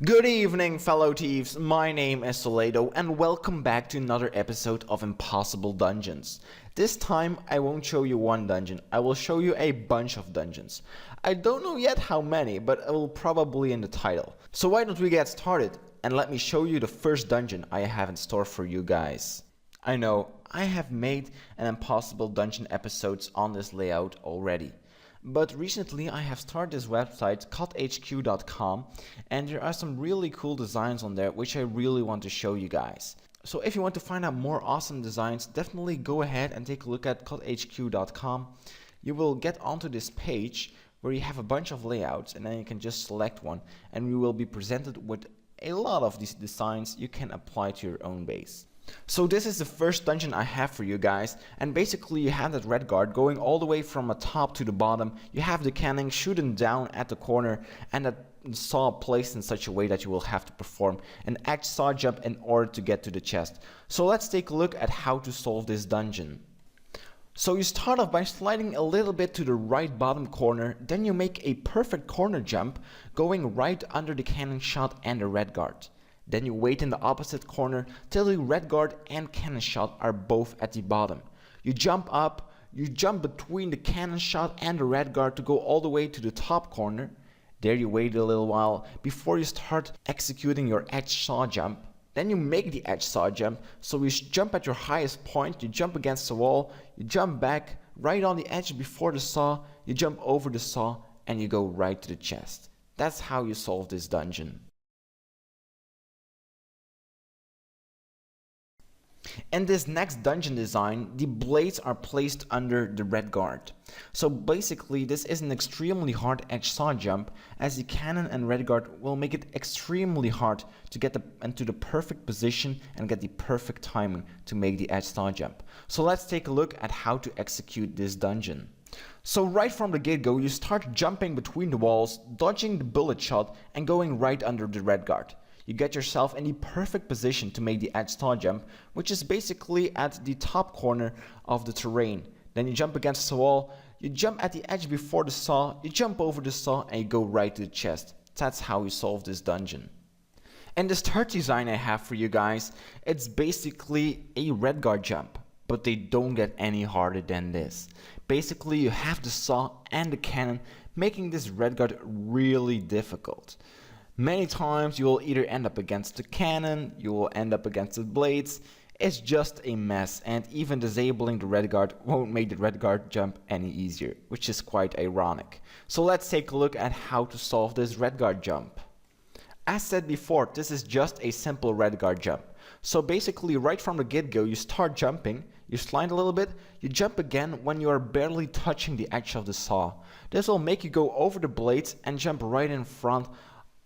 Good evening, fellow thieves. My name is Solaito and welcome back to another episode of Impossible Dungeons. This time I won't show you one dungeon, I will show you a bunch of dungeons. I don't know yet how many, but it will probably in the title. So why don't we get started and let me show you the first dungeon I have in store for you guys. I know, I have made an Impossible Dungeon episodes on this layout already. But recently I have started this website cothq.com and there are some really cool designs on there which I really want to show you guys. So if you want to find out more awesome designs, definitely go ahead and take a look at cothq.com. You will get onto this page where you have a bunch of layouts and then you can just select one and you will be presented with a lot of these designs you can apply to your own base. So this is the first dungeon I have for you guys, and basically you have that red guard going all the way from the top to the bottom. You have the cannon shooting down at the corner and that saw placed in such a way that you will have to perform an edge saw jump in order to get to the chest. So let's take a look at how to solve this dungeon. So you start off by sliding a little bit to the right bottom corner, then you make a perfect corner jump going right under the cannon shot and the red guard. Then you wait in the opposite corner till the red guard and cannon shot are both at the bottom. You jump up, you jump between the cannon shot and the red guard to go all the way to the top corner. There you wait a little while before you start executing your edge saw jump. Then you make the edge saw jump, so you jump at your highest point, you jump against the wall, you jump back right on the edge before the saw, you jump over the saw and you go right to the chest. That's how you solve this dungeon. In this next dungeon design, the blades are placed under the red guard. So basically this is an extremely hard edge saw jump, as the cannon and red guard will make it extremely hard to get into the perfect position and get the perfect timing to make the edge saw jump. So let's take a look at how to execute this dungeon. So right from the get-go you start jumping between the walls, dodging the bullet shot and going right under the red guard. You get yourself in the perfect position to make the edge saw jump, which is basically at the top corner of the terrain. Then you jump against the wall, you jump at the edge before the saw, you jump over the saw and you go right to the chest. That's how you solve this dungeon. And this third design I have for you guys, it's basically a red guard jump, but they don't get any harder than this. Basically you have the saw and the cannon, making this red guard really difficult. Many times you will either end up against the cannon, you will end up against the blades. It's just a mess, and even disabling the red guard won't make the red guard jump any easier, which is quite ironic. So let's take a look at how to solve this red guard jump. As said before, this is just a simple red guard jump. So basically right from the get-go you start jumping, you slide a little bit, you jump again when you are barely touching the edge of the saw. This will make you go over the blades and jump right in front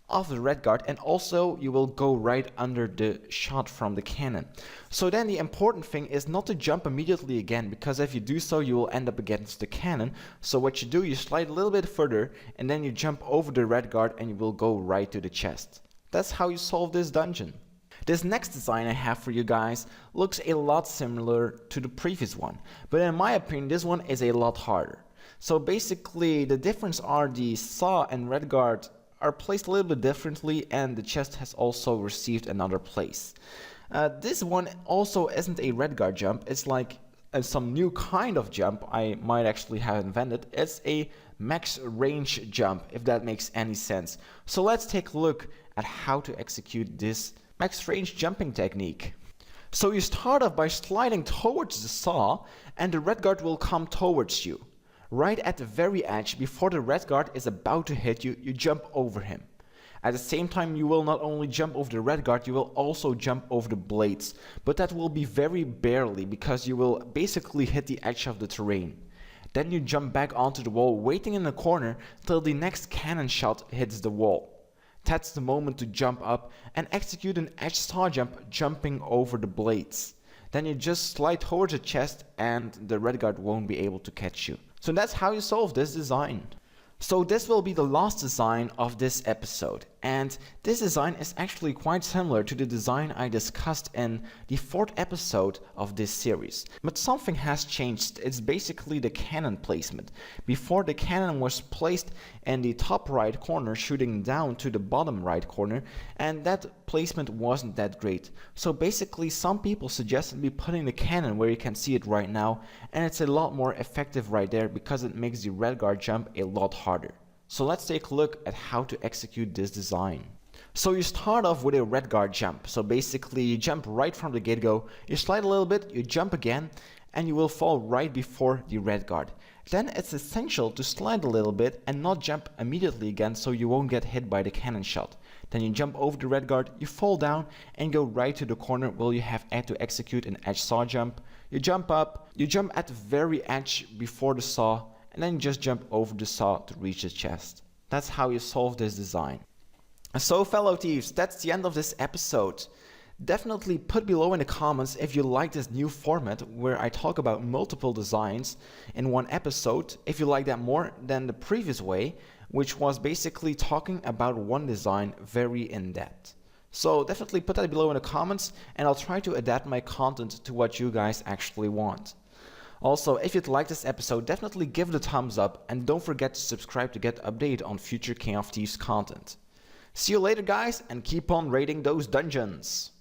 of the red guard, and also you will go right under the shot from the cannon. So then the important thing is not to jump immediately again, because if you do so you will end up against the cannon. So what you do, you slide a little bit further and then you jump over the red guard and you will go right to the chest. That's how you solve this dungeon. This next design I have for you guys looks a lot similar to the previous one, but in my opinion this one is a lot harder. So basically the difference are the saw and red guard are placed a little bit differently, and the chest has also received another place. This one also isn't a red guard jump, it's like some new kind of jump I might actually have invented. It's a max range jump, if that makes any sense. So let's take a look at how to execute this max range jumping technique. So you start off by sliding towards the saw and the red guard will come towards you. Right at the very edge, before the red guard is about to hit you, you jump over him. At the same time you will not only jump over the red guard, you will also jump over the blades. But that will be very barely, because you will basically hit the edge of the terrain. Then you jump back onto the wall, waiting in the corner till the next cannon shot hits the wall. That's the moment to jump up and execute an edge saw jump, jumping over the blades. Then you just slide towards the chest and the red guard won't be able to catch you. So that's how you solve this design. So this will be the last design of this episode. And this design is actually quite similar to the design I discussed in the 4th episode of this series. But something has changed. It's basically the cannon placement. Before, the cannon was placed in the top right corner shooting down to the bottom right corner, and that placement wasn't that great. So basically some people suggested me putting the cannon where you can see it right now, and it's a lot more effective right there because it makes the red guard jump a lot harder. So let's take a look at how to execute this design. So you start off with a red guard jump. So basically you jump right from the get-go, you slide a little bit, you jump again, and you will fall right before the red guard. Then it's essential to slide a little bit and not jump immediately again so you won't get hit by the cannon shot. Then you jump over the red guard, you fall down and go right to the corner where you have to execute an edge saw jump. You jump up, you jump at the very edge before the saw, and then you just jump over the saw to reach the chest. That's how you solve this design. So fellow thieves, that's the end of this episode. Definitely put below in the comments if you like this new format where I talk about multiple designs in one episode, if you like that more than the previous way, which was basically talking about one design very in depth. So definitely put that below in the comments and I'll try to adapt my content to what you guys actually want. Also, if you'd like this episode, definitely give it a thumbs up and don't forget to subscribe to get updated on future King of Thieves content. See you later guys, and keep on raiding those dungeons!